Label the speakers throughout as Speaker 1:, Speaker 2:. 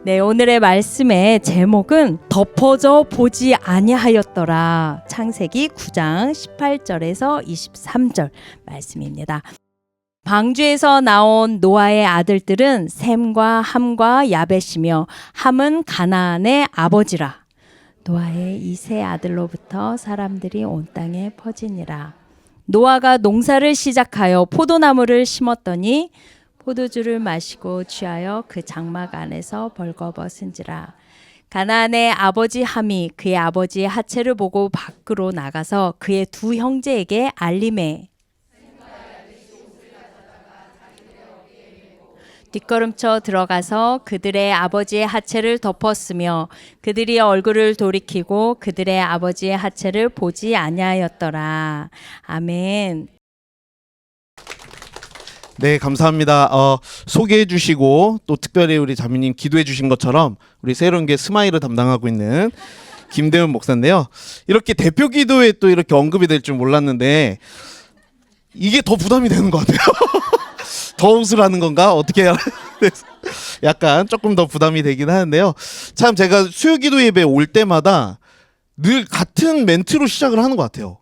Speaker 1: 네, 오늘의 말씀의 제목은 덮어져 보지 아니하였더라. 창세기 9장 18절에서 23절 말씀입니다. 방주에서 나온 노아의 아들들은 셈과 함과 야벳이며 함은 가나안의 아버지라. 노아의 이 세 아들로부터 사람들이 온 땅에 퍼지니라. 노아가 농사를 시작하여 포도나무를 심었더니 포도주를 마시고 취하여 그 장막 안에서 벌거벗은지라. 가나안의 아버지 함이 그의 아버지의 하체를 보고 밖으로 나가서 그의 두 형제에게 알림해 뒷걸음쳐 들어가서 그들의 아버지의 하체를 덮었으며 그들이 얼굴을 돌이키고 그들의 아버지의 하체를 보지 아니하였더라. 아멘.
Speaker 2: 네, 감사합니다. 소개해 주시고 또 특별히 우리 자매님 기도해 주신 것처럼 우리 새로운 게 스마일을 담당하고 있는 김대훈 목사인데요. 이렇게 대표 기도에 또 이렇게 언급이 될 줄 몰랐는데 이게 더 부담이 되는 것 같아요. 더 웃으라는 건가? 어떻게 해야 약간 조금 더 부담이 되긴 하는데요. 참 제가 수요 기도 예배 올 때마다 늘 같은 멘트로 시작을 하는 것 같아요.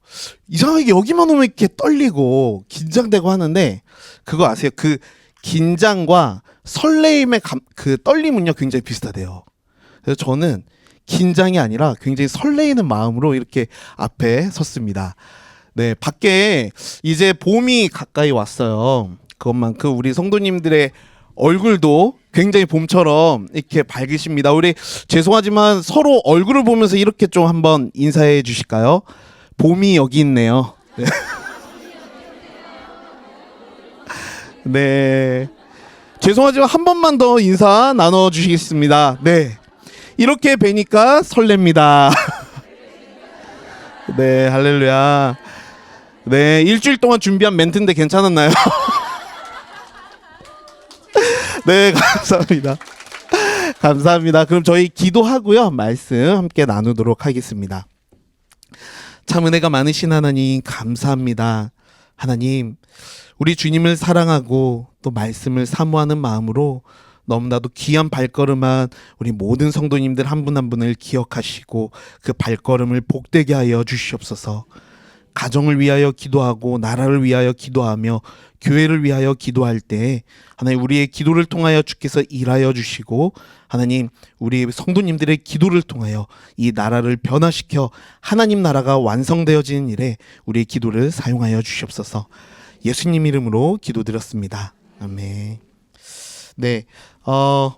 Speaker 2: 이상하게 여기만 오면 이렇게 떨리고 긴장되고 하는데 그거 아세요? 그 긴장과 설레임의 그 떨림은요 굉장히 비슷하대요. 그래서 저는 긴장이 아니라 굉장히 설레이는 마음으로 이렇게 앞에 섰습니다. 네, 밖에 이제 봄이 가까이 왔어요. 그것만큼 우리 성도님들의 얼굴도 굉장히 봄처럼 이렇게 밝으십니다. 우리 죄송하지만 서로 얼굴을 보면서 이렇게 좀 한번 인사해 주실까요? 봄이 여기 있네요. 네. 네. 죄송하지만 한 번만 더 인사 나눠 주시겠습니다. 네. 이렇게 뵈니까 설렙니다. 네, 할렐루야. 네, 일주일 동안 준비한 멘트인데 괜찮았나요? 네, 감사합니다. 감사합니다. 그럼 저희 기도하고요. 말씀 함께 나누도록 하겠습니다. 참 은혜가 많으신 하나님 감사합니다. 하나님, 우리 주님을 사랑하고 또 말씀을 사모하는 마음으로 너무나도 귀한 발걸음한 우리 모든 성도님들 한 분 한 분을 기억하시고 그 발걸음을 복되게 하여 주시옵소서. 가정을 위하여 기도하고 나라를 위하여 기도하며 교회를 위하여 기도할 때 하나님 우리의 기도를 통하여 주께서 일하여 주시고 하나님 우리 성도님들의 기도를 통하여 이 나라를 변화시켜 하나님 나라가 완성되어지는 일에 우리의 기도를 사용하여 주시옵소서. 예수님 이름으로 기도드렸습니다. 아멘. 네,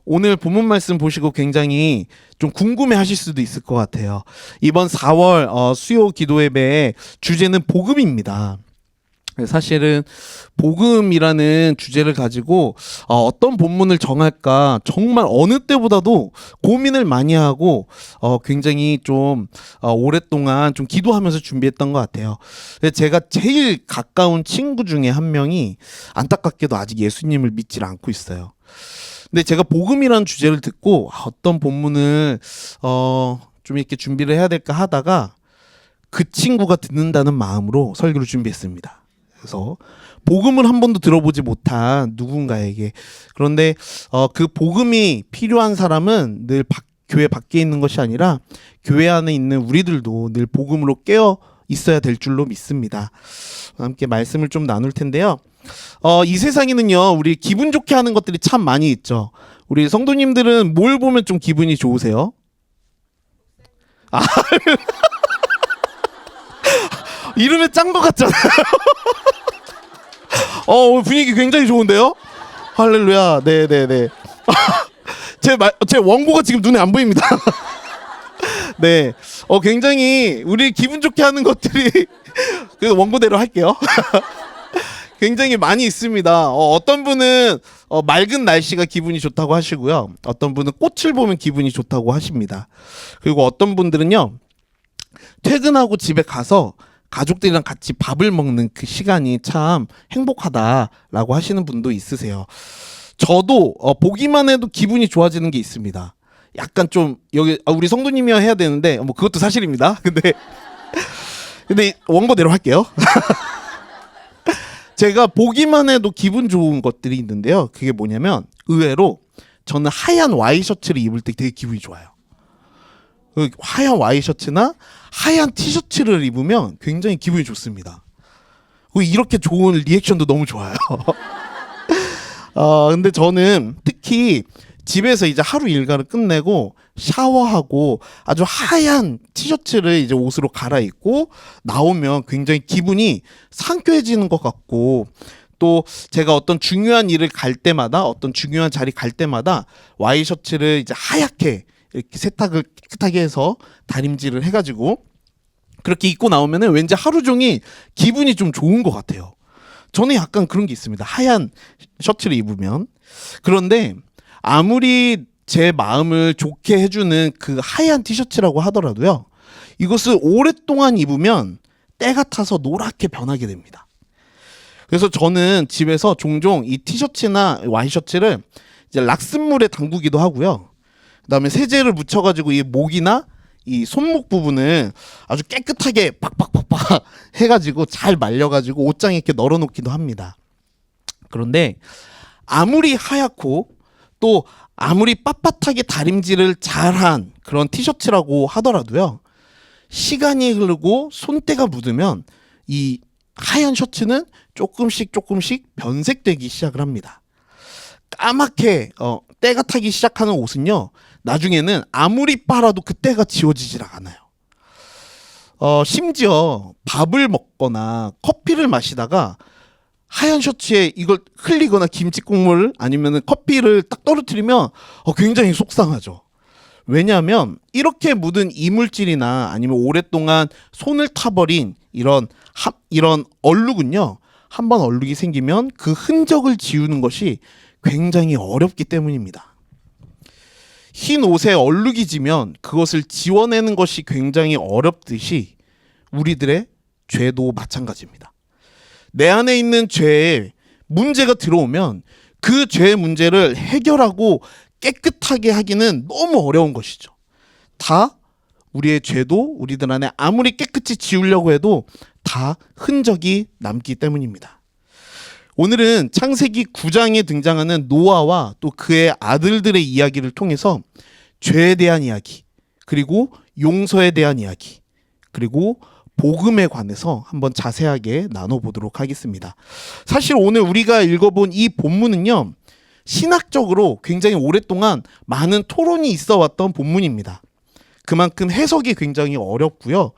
Speaker 2: 오늘 본문 말씀 보시고 굉장히 좀 궁금해하실 수도 있을 것 같아요. 이번 4월 수요 기도 예배의 주제는 복음입니다. 사실은 복음이라는 주제를 가지고 어떤 본문을 정할까 정말 어느 때보다도 고민을 많이 하고 굉장히 좀 오랫동안 좀 기도하면서 준비했던 것 같아요. 제가 제일 가까운 친구 중에 한 명이 안타깝게도 아직 예수님을 믿질 않고 있어요. 근데 제가 복음이라는 주제를 듣고 어떤 본문을 좀 이렇게 준비를 해야 될까 하다가 그 친구가 듣는다는 마음으로 설교를 준비했습니다. 그래서 복음을 한 번도 들어보지 못한 누군가에게, 그런데 그 복음이 필요한 사람은 늘 교회 밖에 있는 것이 아니라 교회 안에 있는 우리들도 늘 복음으로 깨어 있어야 될 줄로 믿습니다. 함께 말씀을 좀 나눌 텐데요. 이 세상에는요 우리 기분 좋게 하는 것들이 참 많이 있죠. 우리 성도님들은 뭘 보면 좀 기분이 좋으세요? 이름에 짠 것 같잖아요. 분위기 굉장히 좋은데요? 할렐루야. 네네네. 제 원고가 지금 눈에 안 보입니다. 네. 굉장히 우리 기분 좋게 하는 것들이 그래서 원고대로 할게요. 굉장히 많이 있습니다. 어떤 분은 맑은 날씨가 기분이 좋다고 하시고요. 어떤 분은 꽃을 보면 기분이 좋다고 하십니다. 그리고 어떤 분들은요. 퇴근하고 집에 가서 가족들이랑 같이 밥을 먹는 그 시간이 참 행복하다라고 하시는 분도 있으세요. 저도 보기만 해도 기분이 좋아지는 게 있습니다. 약간 좀 여기 우리 성도님이야 해야 되는데 뭐 그것도 사실입니다. 근데 원고대로 할게요. 제가 보기만 해도 기분 좋은 것들이 있는데요. 그게 뭐냐면 의외로 저는 하얀 와이셔츠를 입을 때 되게 기분이 좋아요. 하얀 와이셔츠나 하얀 티셔츠를 입으면 굉장히 기분이 좋습니다. 이렇게 좋은 리액션도 너무 좋아요. 근데 저는 특히 집에서 이제 하루 일과를 끝내고 샤워하고 아주 하얀 티셔츠를 이제 옷으로 갈아입고 나오면 굉장히 기분이 상쾌해지는 것 같고, 또 제가 어떤 중요한 일을 갈 때마다, 어떤 중요한 자리 갈 때마다 와이셔츠를 이제 하얗게 이렇게 세탁을 깨끗하게 해서 다림질을 해가지고 그렇게 입고 나오면은 왠지 하루 종일 기분이 좀 좋은 것 같아요. 저는 약간 그런 게 있습니다. 하얀 셔츠를 입으면. 그런데 아무리 제 마음을 좋게 해주는 그 하얀 티셔츠라고 하더라도요, 이것을 오랫동안 입으면 때가 타서 노랗게 변하게 됩니다. 그래서 저는 집에서 종종 이 티셔츠나 와이셔츠를 이제 락슨물에 담그기도 하고요. 그다음에 세제를 묻혀가지고 이 목이나 이 손목 부분을 아주 깨끗하게 팍팍팍팍 해가지고 잘 말려가지고 옷장에 이렇게 널어놓기도 합니다. 그런데 아무리 하얗고 또 아무리 빳빳하게 다림질을 잘한 그런 티셔츠라고 하더라도요, 시간이 흐르고 손때가 묻으면 이 하얀 셔츠는 조금씩 변색되기 시작을 합니다. 까맣게 때가 타기 시작하는 옷은요, 나중에는 아무리 빨아도 그 때가 지워지질 않아요. 심지어 밥을 먹거나 커피를 마시다가 하얀 셔츠에 이걸 흘리거나 김치 국물 아니면 커피를 딱 떨어뜨리면 굉장히 속상하죠. 왜냐하면 이렇게 묻은 이물질이나 아니면 오랫동안 손을 타버린 이런 얼룩은요, 한번 얼룩이 생기면 그 흔적을 지우는 것이 굉장히 어렵기 때문입니다. 흰 옷에 얼룩이 지면 그것을 지워내는 것이 굉장히 어렵듯이 우리들의 죄도 마찬가지입니다. 내 안에 있는 죄에 문제가 들어오면 그 죄의 문제를 해결하고 깨끗하게 하기는 너무 어려운 것이죠. 다 우리의 죄도 우리들 안에 아무리 깨끗이 지우려고 해도 다 흔적이 남기 때문입니다. 오늘은 창세기 9장에 등장하는 노아와 또 그의 아들들의 이야기를 통해서 죄에 대한 이야기, 그리고 용서에 대한 이야기, 그리고 복음에 관해서 한번 자세하게 나눠보도록 하겠습니다. 사실 오늘 우리가 읽어본 이 본문은요, 신학적으로 굉장히 오랫동안 많은 토론이 있어 왔던 본문입니다. 그만큼 해석이 굉장히 어렵고요.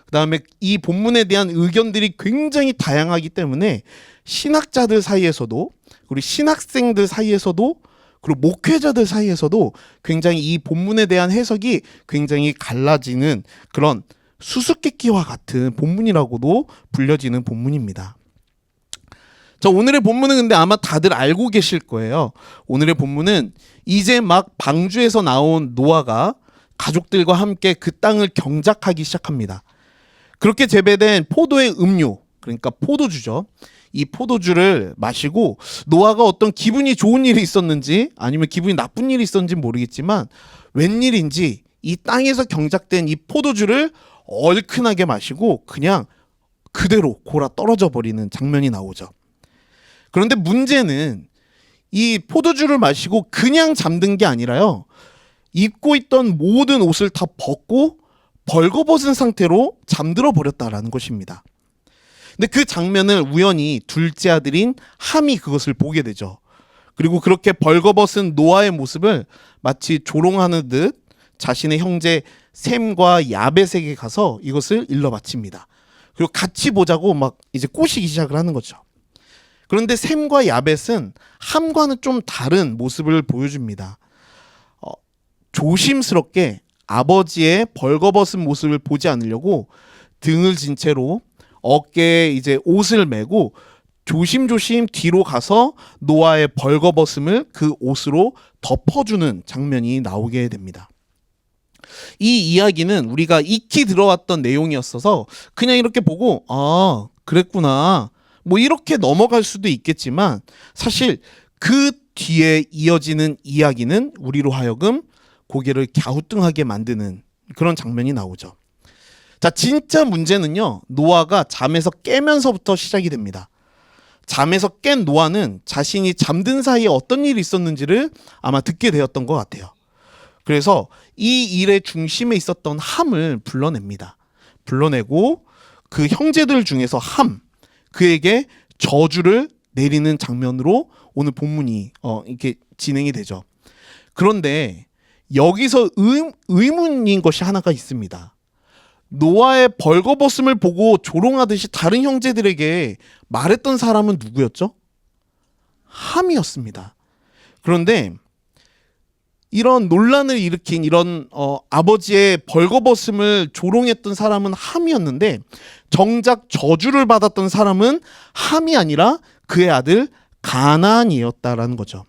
Speaker 2: 그 다음에 이 본문에 대한 의견들이 굉장히 다양하기 때문에 신학자들 사이에서도, 우리 신학생들 사이에서도, 그리고 목회자들 사이에서도 굉장히 이 본문에 대한 해석이 굉장히 갈라지는 그런 수수께끼와 같은 본문이라고도 불려지는 본문입니다. 자, 오늘의 본문은 근데 아마 다들 알고 계실 거예요. 오늘의 본문은 이제 막 방주에서 나온 노아가 가족들과 함께 그 땅을 경작하기 시작합니다. 그렇게 재배된 포도의 음료, 그러니까 포도주죠. 이 포도주를 마시고 노아가 어떤 기분이 좋은 일이 있었는지 아니면 기분이 나쁜 일이 있었는지 모르겠지만 웬일인지 이 땅에서 경작된 이 포도주를 얼큰하게 마시고 그냥 그대로 골아 떨어져 버리는 장면이 나오죠. 그런데 문제는 이 포도주를 마시고 그냥 잠든 게 아니라요, 입고 있던 모든 옷을 다 벗고 벌거벗은 상태로 잠들어 버렸다라는 것입니다. 근데 그 장면을 우연히 둘째 아들인 함이 그것을 보게 되죠. 그리고 그렇게 벌거벗은 노아의 모습을 마치 조롱하는 듯 자신의 형제 셈과 야벳에게 가서 이것을 일러 바칩니다. 그리고 같이 보자고 막 이제 꼬시기 시작을 하는 거죠. 그런데 셈과 야벳은 함과는 좀 다른 모습을 보여줍니다. 조심스럽게 아버지의 벌거벗은 모습을 보지 않으려고 등을 진 채로 어깨에 이제 옷을 메고 조심조심 뒤로 가서 노아의 벌거벗음을 그 옷으로 덮어주는 장면이 나오게 됩니다. 이 이야기는 우리가 익히 들어왔던 내용이었어서 그냥 이렇게 보고 아, 그랬구나 뭐 이렇게 넘어갈 수도 있겠지만, 사실 그 뒤에 이어지는 이야기는 우리로 하여금 고개를 갸우뚱하게 만드는 그런 장면이 나오죠. 자, 진짜 문제는요, 노아가 잠에서 깨면서부터 시작이 됩니다. 잠에서 깬 노아는 자신이 잠든 사이에 어떤 일이 있었는지를 아마 듣게 되었던 것 같아요. 그래서 이 일의 중심에 있었던 함을 불러냅니다. 불러내고 그 형제들 중에서 그에게 저주를 내리는 장면으로 오늘 본문이 이렇게 진행이 되죠. 그런데 여기서 의문인 것이 하나가 있습니다. 노아의 벌거벗음을 보고 조롱하듯이 다른 형제들에게 말했던 사람은 누구였죠? 함이었습니다. 그런데 이런 논란을 일으킨 이런 아버지의 벌거벗음을 조롱했던 사람은 함이었는데 정작 저주를 받았던 사람은 함이 아니라 그의 아들 가나안이었다라는 거죠.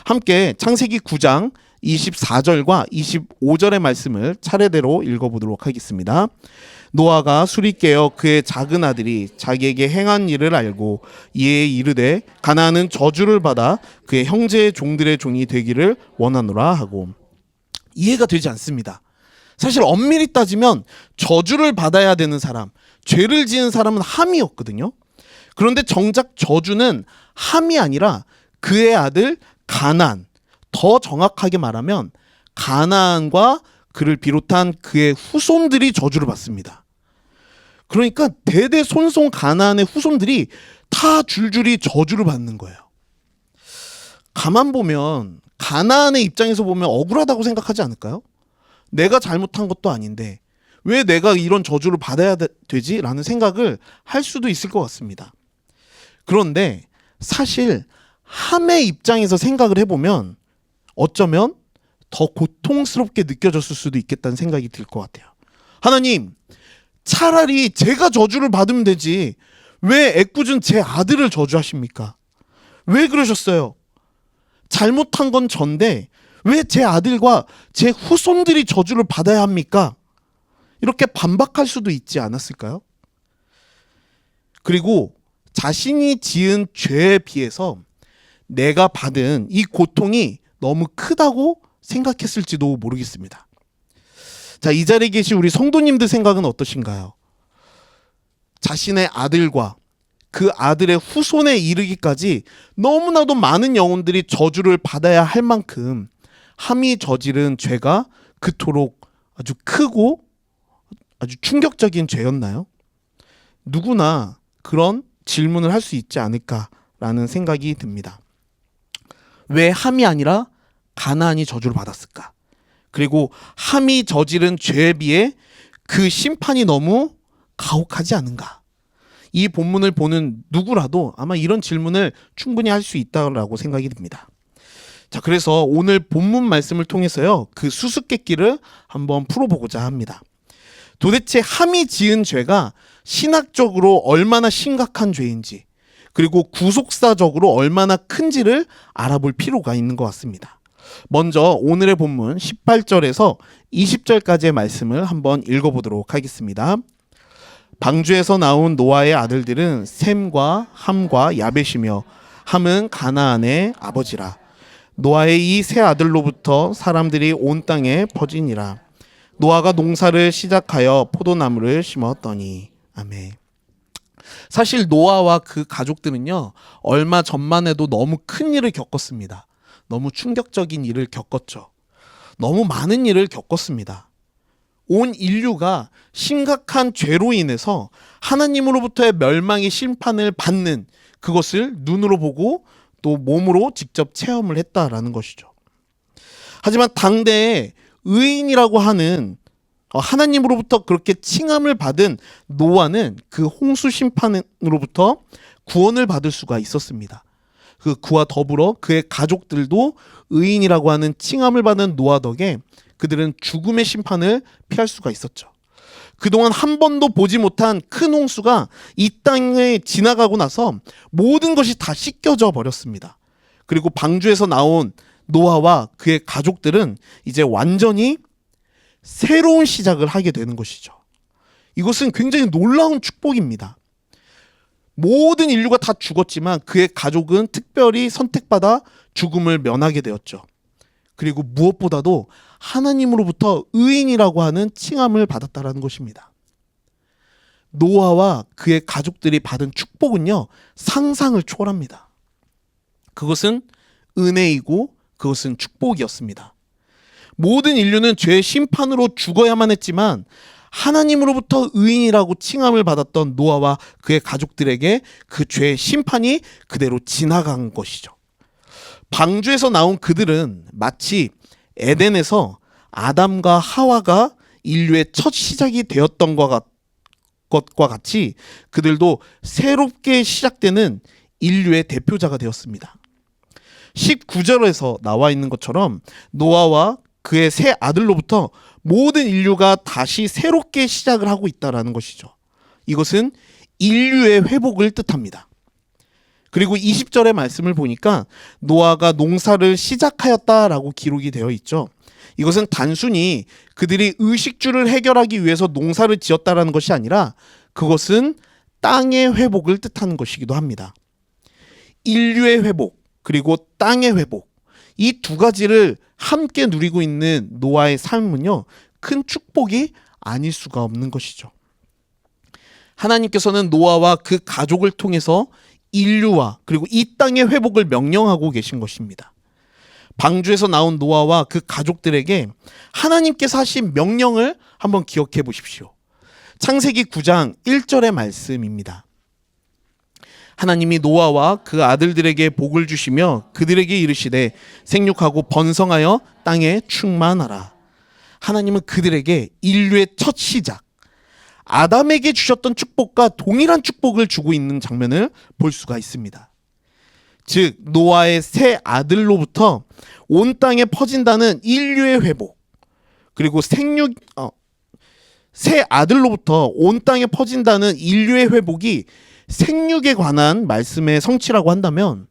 Speaker 2: 함께 창세기 9장 24절과 25절의 말씀을 차례대로 읽어보도록 하겠습니다. 노아가 술이 깨어 그의 작은 아들이 자기에게 행한 일을 알고 이에 이르되 가나안은 저주를 받아 그의 형제의 종들의 종이 되기를 원하노라 하고. 이해가 되지 않습니다. 사실 엄밀히 따지면 저주를 받아야 되는 사람, 죄를 지은 사람은 함이었거든요. 그런데 정작 저주는 함이 아니라 그의 아들 가나안, 더 정확하게 말하면 가나안과 그를 비롯한 그의 후손들이 저주를 받습니다. 그러니까 대대손손 가나안의 후손들이 다 줄줄이 저주를 받는 거예요. 가만 보면 가나안의 입장에서 보면 억울하다고 생각하지 않을까요? 내가 잘못한 것도 아닌데 왜 내가 이런 저주를 받아야 되지? 라는 생각을 할 수도 있을 것 같습니다. 그런데 사실 함의 입장에서 생각을 해보면 어쩌면 더 고통스럽게 느껴졌을 수도 있겠다는 생각이 들 것 같아요. 하나님, 차라리 제가 저주를 받으면 되지 왜 애꿎은 제 아들을 저주하십니까? 왜 그러셨어요? 잘못한 건 전데 왜 제 아들과 제 후손들이 저주를 받아야 합니까? 이렇게 반박할 수도 있지 않았을까요? 그리고 자신이 지은 죄에 비해서 내가 받은 이 고통이 너무 크다고 생각했을지도 모르겠습니다. 자, 이 자리에 계신 우리 성도님들 생각은 어떠신가요? 자신의 아들과 그 아들의 후손에 이르기까지 너무나도 많은 영혼들이 저주를 받아야 할 만큼 함이 저지른 죄가 그토록 아주 크고 아주 충격적인 죄였나요? 누구나 그런 질문을 할 수 있지 않을까라는 생각이 듭니다. 왜 함이 아니라 가나안이 저주를 받았을까? 그리고 함이 저지른 죄에 비해 그 심판이 너무 가혹하지 않은가? 이 본문을 보는 누구라도 아마 이런 질문을 충분히 할 수 있다고 생각이 듭니다. 자, 그래서 오늘 본문 말씀을 통해서요, 그 수수께끼를 한번 풀어보고자 합니다. 도대체 함이 지은 죄가 신학적으로 얼마나 심각한 죄인지, 그리고 구속사적으로 얼마나 큰지를 알아볼 필요가 있는 것 같습니다. 먼저 오늘의 본문 18절에서 20절까지의 말씀을 한번 읽어보도록 하겠습니다. 방주에서 나온 노아의 아들들은 셈과 함과 야벳이며 함은 가나안의 아버지라. 노아의 이 세 아들로부터 사람들이 온 땅에 퍼지니라. 노아가 농사를 시작하여 포도나무를 심었더니. 아멘. 사실 노아와 그 가족들은요, 얼마 전만 해도 너무 큰 일을 겪었습니다. 너무 충격적인 일을 겪었죠. 너무 많은 일을 겪었습니다. 온 인류가 심각한 죄로 인해서 하나님으로부터의 멸망의 심판을 받는 그것을 눈으로 보고 또 몸으로 직접 체험을 했다라는 것이죠. 하지만 당대에 의인이라고 하는 하나님으로부터 그렇게 칭함을 받은 노아는 그 홍수 심판으로부터 구원을 받을 수가 있었습니다. 그와 더불어 그의 가족들도 의인이라고 하는 칭함을 받은 노아 덕에 그들은 죽음의 심판을 피할 수가 있었죠. 그동안 한 번도 보지 못한 큰 홍수가 이 땅에 지나가고 나서 모든 것이 다 씻겨져 버렸습니다. 그리고 방주에서 나온 노아와 그의 가족들은 이제 완전히 새로운 시작을 하게 되는 것이죠. 이것은 굉장히 놀라운 축복입니다. 모든 인류가 다 죽었지만 그의 가족은 특별히 선택받아 죽음을 면하게 되었죠. 그리고 무엇보다도 하나님으로부터 의인이라고 하는 칭함을 받았다라는 것입니다. 노아와 그의 가족들이 받은 축복은요, 상상을 초월합니다. 그것은 은혜이고 그것은 축복이었습니다. 모든 인류는 죄의 심판으로 죽어야만 했지만 하나님으로부터 의인이라고 칭함을 받았던 노아와 그의 가족들에게 그 죄의 심판이 그대로 지나간 것이죠. 방주에서 나온 그들은 마치 에덴에서 아담과 하와가 인류의 첫 시작이 되었던 것과 같이 그들도 새롭게 시작되는 인류의 대표자가 되었습니다. 19절에서 나와 있는 것처럼 노아와 그의 세 아들로부터 모든 인류가 다시 새롭게 시작을 하고 있다는 것이죠. 이것은 인류의 회복을 뜻합니다. 그리고 20절의 말씀을 보니까 노아가 농사를 시작하였다라고 기록이 되어 있죠. 이것은 단순히 그들이 의식주를 해결하기 위해서 농사를 지었다라는 것이 아니라 그것은 땅의 회복을 뜻하는 것이기도 합니다. 인류의 회복 그리고 땅의 회복, 이 두 가지를 함께 누리고 있는 노아의 삶은요, 큰 축복이 아닐 수가 없는 것이죠. 하나님께서는 노아와 그 가족을 통해서 인류와 그리고 이 땅의 회복을 명령하고 계신 것입니다. 방주에서 나온 노아와 그 가족들에게 하나님께서 하신 명령을 한번 기억해 보십시오. 창세기 9장 1절의 말씀입니다. 하나님이 노아와 그 아들들에게 복을 주시며 그들에게 이르시되 생육하고 번성하여 땅에 충만하라. 하나님은 그들에게 인류의 첫 시작, 아담에게 주셨던 축복과 동일한 축복을 주고 있는 장면을 볼 수가 있습니다. 즉 노아의 세 아들로부터 온 땅에 퍼진다는 인류의 회복, 그리고 세 아들로부터 온 땅에 퍼진다는 인류의 회복이 생육에 관한 말씀의 성취라고 한다면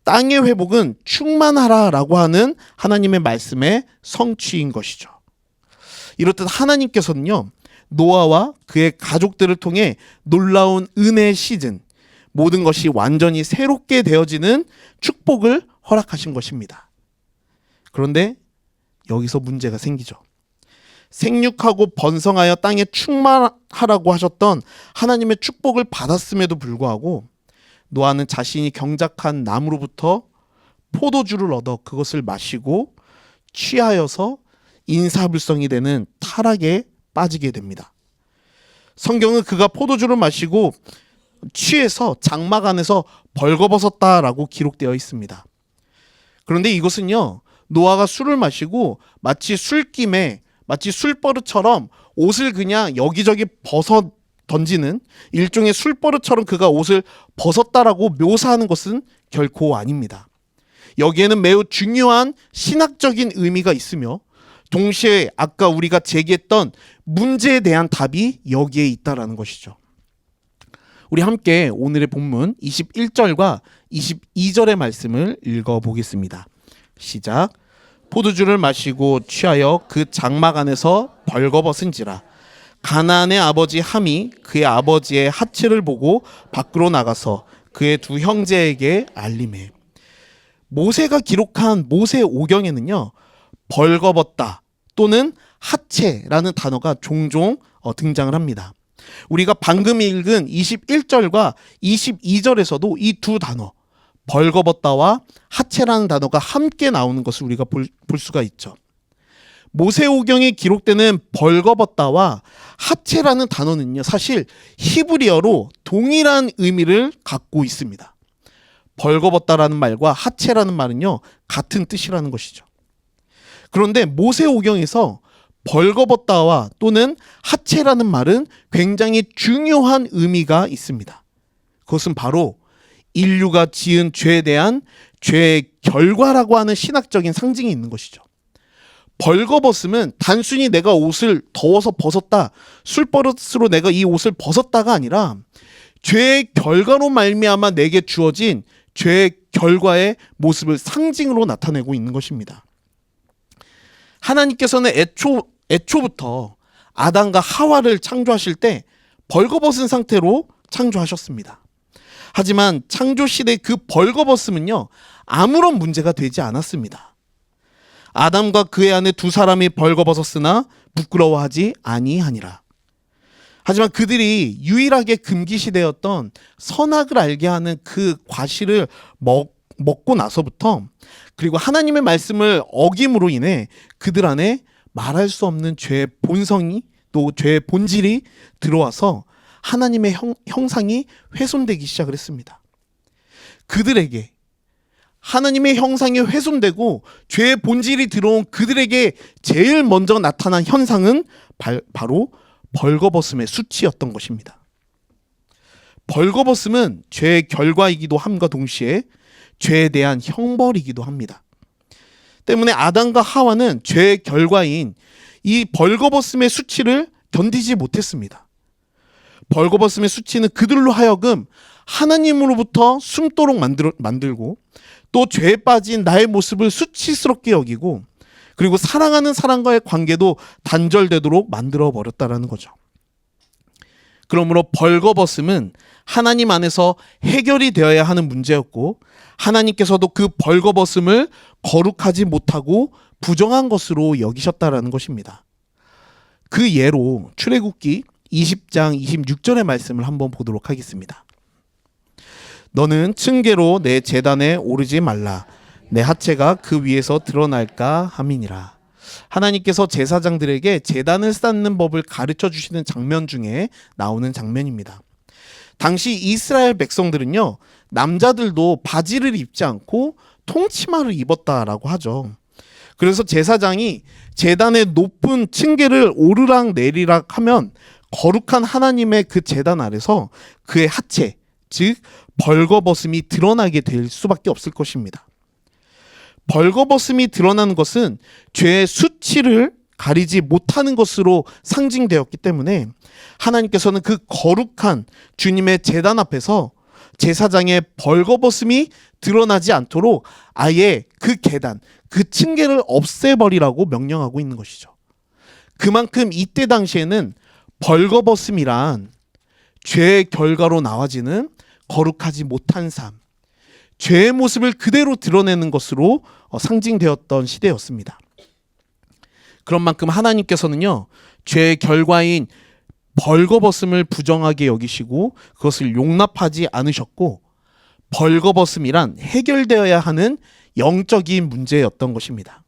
Speaker 2: 땅의 회복은 충만하라라고 하는 하나님의 말씀의 성취인 것이죠. 이렇듯 하나님께서는요, 노아와 그의 가족들을 통해 놀라운 은혜의 시즌, 모든 것이 완전히 새롭게 되어지는 축복을 허락하신 것입니다. 그런데 여기서 문제가 생기죠. 생육하고 번성하여 땅에 충만하라고 하셨던 하나님의 축복을 받았음에도 불구하고 노아는 자신이 경작한 나무로부터 포도주를 얻어 그것을 마시고 취하여서 인사불성이 되는 타락에 빠지게 됩니다. 성경은 그가 포도주를 마시고 취해서 장막 안에서 벌거벗었다라고 기록되어 있습니다. 그런데 이것은요, 노아가 술을 마시고 마치 술김에 마치 술버릇처럼 옷을 그냥 여기저기 벗어 던지는 일종의 술버릇처럼 그가 옷을 벗었다라고 묘사하는 것은 결코 아닙니다. 여기에는 매우 중요한 신학적인 의미가 있으며 동시에 아까 우리가 제기했던 문제에 대한 답이 여기에 있다라는 것이죠. 우리 함께 오늘의 본문 21절과 22절의 말씀을 읽어보겠습니다. 시작. 포도주를 마시고 취하여 그 장막 안에서 벌거벗은지라. 가나안의 아버지 함이 그의 아버지의 하체를 보고 밖으로 나가서 그의 두 형제에게 알림해. 모세가 기록한 모세 오경에는요, 벌거벗다 또는 하체라는 단어가 종종 등장을 합니다. 우리가 방금 읽은 21절과 22절에서도 이 두 단어, 벌거벗다와 하체라는 단어가 함께 나오는 것을 우리가 볼 수가 있죠. 모세오경에 기록되는 벌거벗다와 하체라는 단어는요, 사실 히브리어로 동일한 의미를 갖고 있습니다. 벌거벗다라는 말과 하체라는 말은요, 같은 뜻이라는 것이죠. 그런데 모세오경에서 벌거벗다와 또는 하체라는 말은 굉장히 중요한 의미가 있습니다. 그것은 바로 인류가 지은 죄에 대한 죄의 결과라고 하는 신학적인 상징이 있는 것이죠. 벌거벗음은 단순히 내가 옷을 더워서 벗었다, 술버릇으로 내가 이 옷을 벗었다가 아니라 죄의 결과로 말미암아 내게 주어진 죄의 결과의 모습을 상징으로 나타내고 있는 것입니다. 하나님께서는 애초부터 아담과 하와를 창조하실 때 벌거벗은 상태로 창조하셨습니다. 하지만 창조 시대 그 벌거벗음은요, 아무런 문제가 되지 않았습니다. 아담과 그의 아내 두 사람이 벌거벗었으나 부끄러워하지 아니하니라. 하지만 그들이 유일하게 금기시되었던 선악을 알게 하는 그 과실을 먹고 나서부터, 그리고 하나님의 말씀을 어김으로 인해 그들 안에 말할 수 없는 죄의 본성이, 또 죄의 본질이 들어와서 하나님의 형상이 훼손되기 시작을 했습니다. 그들에게 하나님의 형상이 훼손되고 죄의 본질이 들어온 그들에게 제일 먼저 나타난 현상은 바로 벌거벗음의 수치였던 것입니다. 벌거벗음은 죄의 결과이기도 함과 동시에 죄에 대한 형벌이기도 합니다. 때문에 아담과 하와는 죄의 결과인 이 벌거벗음의 수치를 견디지 못했습니다. 벌거벗음의 수치는 그들로 하여금 하나님으로부터 숨도록 만들고, 또 죄에 빠진 나의 모습을 수치스럽게 여기고, 그리고 사랑하는 사람과의 관계도 단절되도록 만들어 버렸다라는 거죠. 그러므로 벌거벗음은 하나님 안에서 해결이 되어야 하는 문제였고, 하나님께서도 그 벌거벗음을 거룩하지 못하고 부정한 것으로 여기셨다라는 것입니다. 그 예로 출애굽기 20장 26절의 말씀을 한번 보도록 하겠습니다. 너는 층계로 내 제단에 오르지 말라. 내 하체가 그 위에서 드러날까 함이니라. 하나님께서 제사장들에게 제단을 쌓는 법을 가르쳐 주시는 장면 중에 나오는 장면입니다. 당시 이스라엘 백성들은요, 남자들도 바지를 입지 않고 통치마를 입었다라고 하죠. 그래서 제사장이 제단의 높은 층계를 오르락 내리락 하면 거룩한 하나님의 그 제단 아래서 그의 하체, 즉 벌거벗음이 드러나게 될 수밖에 없을 것입니다. 벌거벗음이 드러나는 것은 죄의 수치를 가리지 못하는 것으로 상징되었기 때문에 하나님께서는 그 거룩한 주님의 제단 앞에서 제사장의 벌거벗음이 드러나지 않도록 아예 그 계단, 그 층계를 없애버리라고 명령하고 있는 것이죠. 그만큼 이때 당시에는 벌거벗음이란 죄의 결과로 나와지는 거룩하지 못한 삶, 죄의 모습을 그대로 드러내는 것으로 상징되었던 시대였습니다. 그런 만큼 하나님께서는요, 죄의 결과인 벌거벗음을 부정하게 여기시고 그것을 용납하지 않으셨고, 벌거벗음이란 해결되어야 하는 영적인 문제였던 것입니다.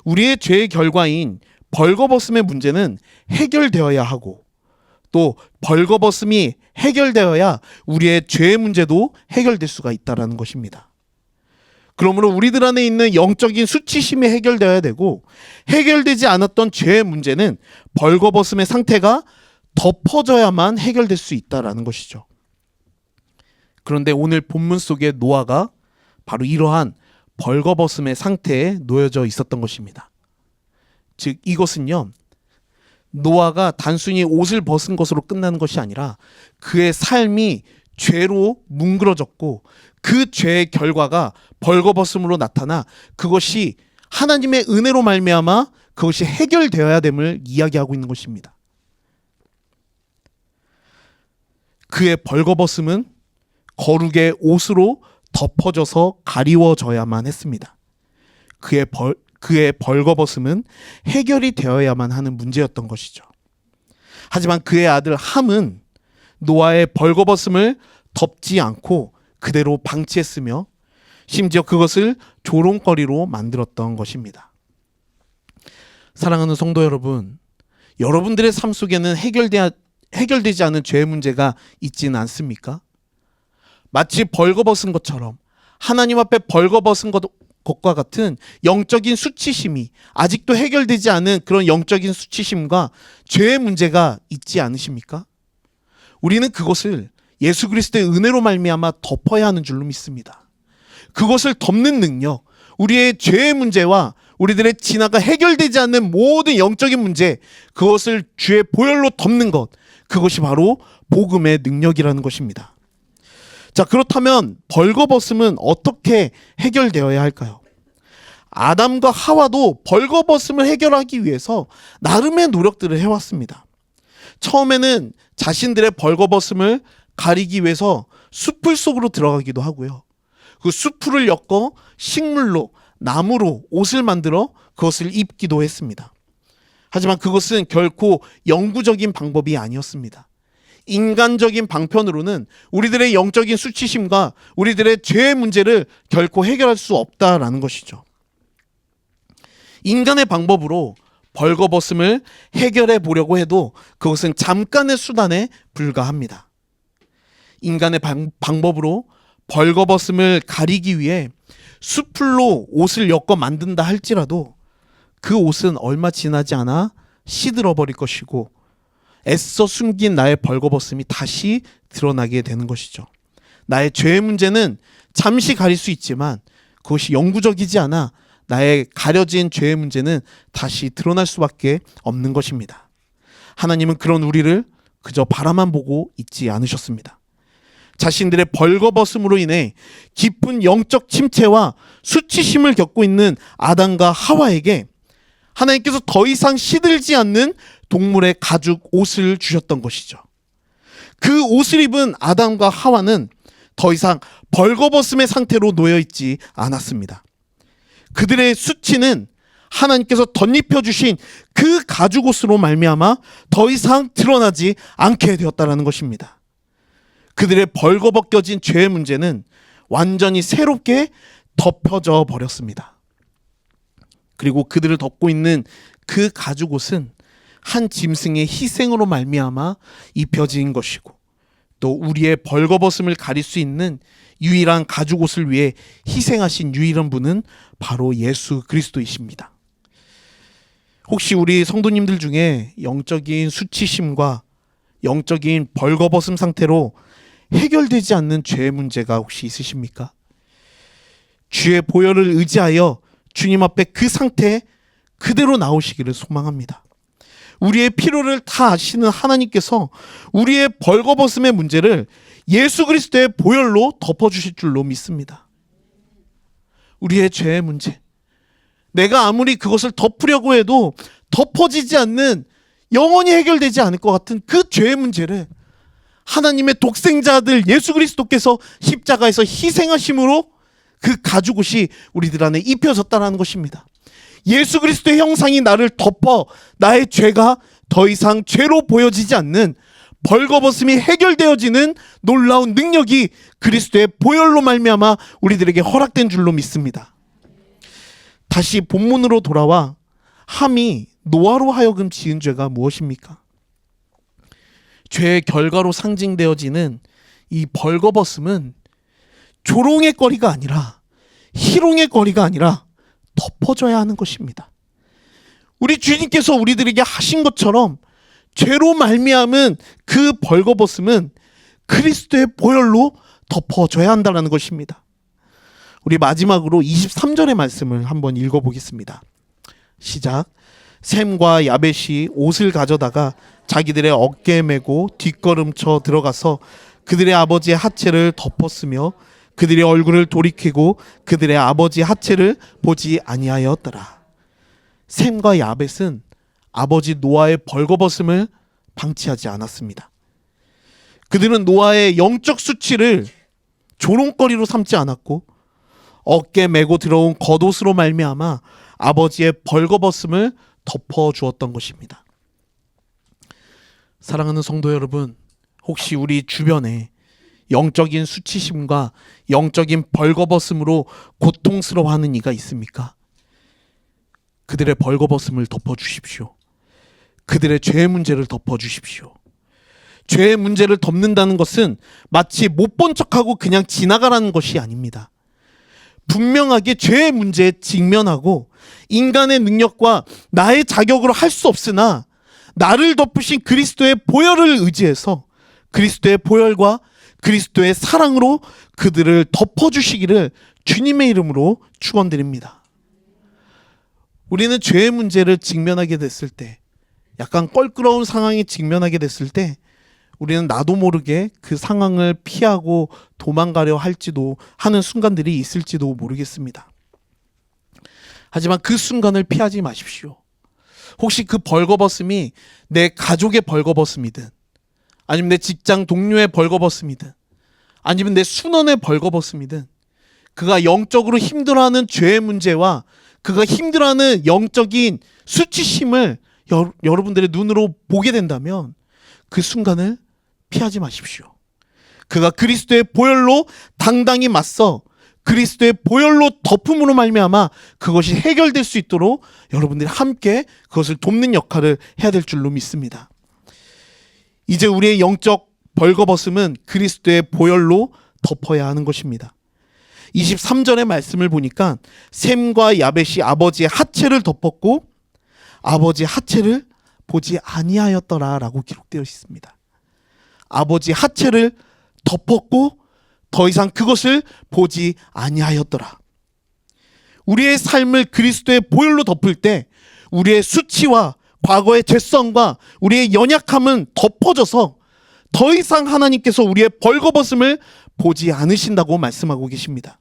Speaker 2: 우리의 죄의 결과인 벌거벗음의 문제는 해결되어야 하고, 또 벌거벗음이 해결되어야 우리의 죄의 문제도 해결될 수가 있다는 것입니다. 그러므로 우리들 안에 있는 영적인 수치심이 해결되어야 되고, 해결되지 않았던 죄의 문제는 벌거벗음의 상태가 덮어져야만 해결될 수 있다는 것이죠. 그런데 오늘 본문 속에 노아가 바로 이러한 벌거벗음의 상태에 놓여져 있었던 것입니다. 즉 이것은요, 노아가 단순히 옷을 벗은 것으로 끝나는 것이 아니라 그의 삶이 죄로 뭉그러졌고, 그 죄의 결과가 벌거벗음으로 나타나 그것이 하나님의 은혜로 말미암아 그것이 해결되어야 됨을 이야기하고 있는 것입니다. 그의 벌거벗음은 거룩의 옷으로 덮어져서 가리워져야만 했습니다. 그의 벌거벗음은 해결이 되어야만 하는 문제였던 것이죠. 하지만 그의 아들 함은 노아의 벌거벗음을 덮지 않고 그대로 방치했으며, 심지어 그것을 조롱거리로 만들었던 것입니다. 사랑하는 성도 여러분, 여러분들의 삶 속에는 해결되지 않은 죄의 문제가 있지는 않습니까? 마치 벌거벗은 것처럼 하나님 앞에 벌거벗은 것과 같은 영적인 수치심이 아직도 해결되지 않은 그런 영적인 수치심과 죄의 문제가 있지 않으십니까? 우리는 그것을 예수 그리스도의 은혜로 말미암아 덮어야 하는 줄로 믿습니다. 그것을 덮는 능력, 우리의 죄의 문제와 우리들의 지나가 해결되지 않는 모든 영적인 문제, 그것을 주의 보혈로 덮는 것, 그것이 바로 복음의 능력이라는 것입니다. 자, 그렇다면 벌거벗음은 어떻게 해결되어야 할까요? 아담과 하와도 벌거벗음을 해결하기 위해서 나름의 노력들을 해왔습니다. 처음에는 자신들의 벌거벗음을 가리기 위해서 숲을 속으로 들어가기도 하고요. 그 숲을 엮어 식물로, 나무로 옷을 만들어 그것을 입기도 했습니다. 하지만 그것은 결코 영구적인 방법이 아니었습니다. 인간적인 방편으로는 우리들의 영적인 수치심과 우리들의 죄의 문제를 결코 해결할 수 없다라는 것이죠. 인간의 방법으로 벌거벗음을 해결해 보려고 해도 그것은 잠깐의 수단에 불과합니다. 인간의 방법으로 벌거벗음을 가리기 위해 수풀로 옷을 엮어 만든다 할지라도 그 옷은 얼마 지나지 않아 시들어 버릴 것이고 애써 숨긴 나의 벌거벗음이 다시 드러나게 되는 것이죠. 나의 죄의 문제는 잠시 가릴 수 있지만 그것이 영구적이지 않아 나의 가려진 죄의 문제는 다시 드러날 수밖에 없는 것입니다. 하나님은 그런 우리를 그저 바라만 보고 있지 않으셨습니다. 자신들의 벌거벗음으로 인해 깊은 영적 침체와 수치심을 겪고 있는 아담과 하와에게 하나님께서 더 이상 시들지 않는 동물의 가죽 옷을 주셨던 것이죠. 그 옷을 입은 아담과 하와는 더 이상 벌거벗음의 상태로 놓여 있지 않았습니다. 그들의 수치는 하나님께서 덧입혀 주신 그 가죽 옷으로 말미암아 더 이상 드러나지 않게 되었다는 것입니다. 그들의 벌거벗겨진 죄의 문제는 완전히 새롭게 덮여져 버렸습니다. 그리고 그들을 덮고 있는 그 가죽 옷은 한 짐승의 희생으로 말미암아 입혀진 것이고 또 우리의 벌거벗음을 가릴 수 있는 유일한 가죽 옷을 위해 희생하신 유일한 분은 바로 예수 그리스도이십니다. 혹시 우리 성도님들 중에 영적인 수치심과 영적인 벌거벗음 상태로 해결되지 않는 죄의 문제가 혹시 있으십니까? 주의 보혈을 의지하여 주님 앞에 그 상태 그대로 나오시기를 소망합니다. 우리의 필요를 다 아시는 하나님께서 우리의 벌거벗음의 문제를 예수 그리스도의 보혈로 덮어주실 줄로 믿습니다. 우리의 죄의 문제, 내가 아무리 그것을 덮으려고 해도 덮어지지 않는, 영원히 해결되지 않을 것 같은 그 죄의 문제를 하나님의 독생자 아들 예수 그리스도께서 십자가에서 희생하심으로 그 가죽옷이 우리들 안에 입혀졌다는 것입니다. 예수 그리스도의 형상이 나를 덮어 나의 죄가 더 이상 죄로 보여지지 않는 벌거벗음이 해결되어지는 놀라운 능력이 그리스도의 보혈로 말미암아 우리들에게 허락된 줄로 믿습니다. 다시 본문으로 돌아와 함이 노아로 하여금 지은 죄가 무엇입니까? 죄의 결과로 상징되어지는 이 벌거벗음은 조롱의 거리가 아니라 희롱의 거리가 아니라 덮어져야 하는 것입니다. 우리 주님께서 우리들에게 하신 것처럼 죄로 말미암은 그 벌거벗음은 그리스도의 보혈로 덮어져야 한다는 것입니다. 우리 마지막으로 23절의 말씀을 한번 읽어보겠습니다. 시작. 셈과 야벳이 옷을 가져다가 자기들의 어깨에 메고 뒷걸음쳐 들어가서 그들의 아버지의 하체를 덮었으며 그들의 얼굴을 돌이키고 그들의 아버지의 하체를 보지 아니하였더라. 셈과 야벳은 아버지 노아의 벌거벗음을 방치하지 않았습니다. 그들은 노아의 영적 수치를 조롱거리로 삼지 않았고 어깨에 메고 들어온 겉옷으로 말미암아 아버지의 벌거벗음을 덮어주었던 것입니다. 사랑하는 성도 여러분, 혹시 우리 주변에 영적인 수치심과 영적인 벌거벗음으로 고통스러워하는 이가 있습니까? 그들의 벌거벗음을 덮어주십시오. 그들의 죄의 문제를 덮어주십시오. 죄의 문제를 덮는다는 것은 마치 못 본 척하고 그냥 지나가라는 것이 아닙니다. 분명하게 죄의 문제에 직면하고 인간의 능력과 나의 자격으로 할 수 없으나 나를 덮으신 그리스도의 보혈을 의지해서 그리스도의 보혈과 그리스도의 사랑으로 그들을 덮어주시기를 주님의 이름으로 축원드립니다. 우리는 죄의 문제를 직면하게 됐을 때, 약간 껄끄러운 상황에 직면하게 됐을 때 우리는 나도 모르게 그 상황을 피하고 도망가려 할지도 하는 순간들이 있을지도 모르겠습니다. 하지만 그 순간을 피하지 마십시오. 혹시 그 벌거벗음이 내 가족의 벌거벗음이든 아니면 내 직장 동료의 벌거벗음이든 아니면 내 순원의 벌거벗음이든 그가 영적으로 힘들어하는 죄의 문제와 그가 힘들어하는 영적인 수치심을 여러분들의 눈으로 보게 된다면 그 순간을 피하지 마십시오. 그가 그리스도의 보혈로 당당히 맞서 그리스도의 보혈로 덮음으로 말미암아 그것이 해결될 수 있도록 여러분들이 함께 그것을 돕는 역할을 해야 될 줄로 믿습니다. 이제 우리의 영적 벌거벗음은 그리스도의 보혈로 덮어야 하는 것입니다. 23절의 말씀을 보니까 셈과 야벳이 아버지의 하체를 덮었고 아버지의 하체를 보지 아니하였더라 라고 기록되어 있습니다. 아버지의 하체를 덮었고 더 이상 그것을 보지 아니하였더라. 우리의 삶을 그리스도의 보혈로 덮을 때 우리의 수치와 과거의 죄성과 우리의 연약함은 덮어져서 더 이상 하나님께서 우리의 벌거벗음을 보지 않으신다고 말씀하고 계십니다.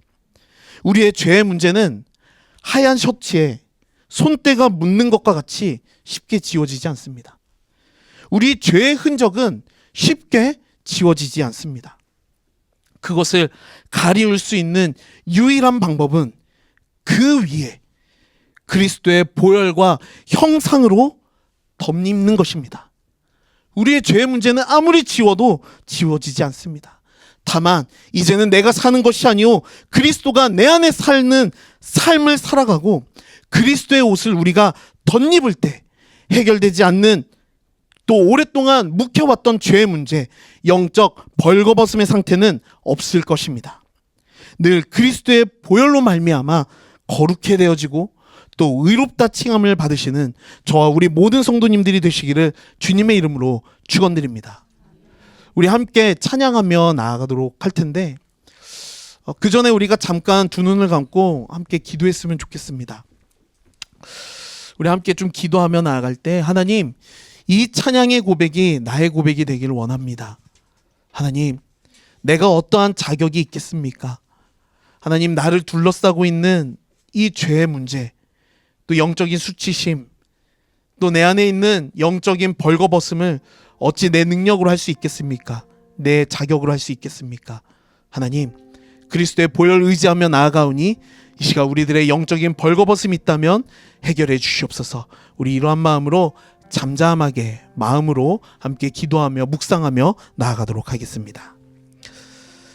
Speaker 2: 우리의 죄의 문제는 하얀 셔츠에 손때가 묻는 것과 같이 쉽게 지워지지 않습니다. 우리 죄의 흔적은 쉽게 지워지지 않습니다. 그것을 가리울 수 있는 유일한 방법은 그 위에 그리스도의 보혈과 형상으로 덧입는 것입니다. 우리의 죄의 문제는 아무리 지워도 지워지지 않습니다. 다만 이제는 내가 사는 것이 아니오 그리스도가 내 안에 사는 삶을 살아가고 그리스도의 옷을 우리가 덧입을 때 해결되지 않는 또 오랫동안 묵혀왔던 죄의 문제, 영적 벌거벗음의 상태는 없을 것입니다. 늘 그리스도의 보혈로 말미암아 거룩해 되어지고 또 의롭다 칭함을 받으시는 저와 우리 모든 성도님들이 되시기를 주님의 이름으로 축원드립니다. 우리 함께 찬양하며 나아가도록 할 텐데 그 전에 우리가 잠깐 두 눈을 감고 함께 기도했으면 좋겠습니다. 우리 함께 좀 기도하며 나아갈 때 하나님 이 찬양의 고백이 나의 고백이 되기를 원합니다. 하나님 내가 어떠한 자격이 있겠습니까? 하나님 나를 둘러싸고 있는 이 죄의 문제 또 영적인 수치심 또 내 안에 있는 영적인 벌거벗음을 어찌 내 능력으로 할 수 있겠습니까? 내 자격으로 할 수 있겠습니까? 하나님 그리스도의 보혈 의지하며 나아가오니 이 시간 우리들의 영적인 벌거벗음이 있다면 해결해 주시옵소서. 우리 이러한 마음으로 잠잠하게 마음으로 함께 기도하며 묵상하며 나아가도록 하겠습니다.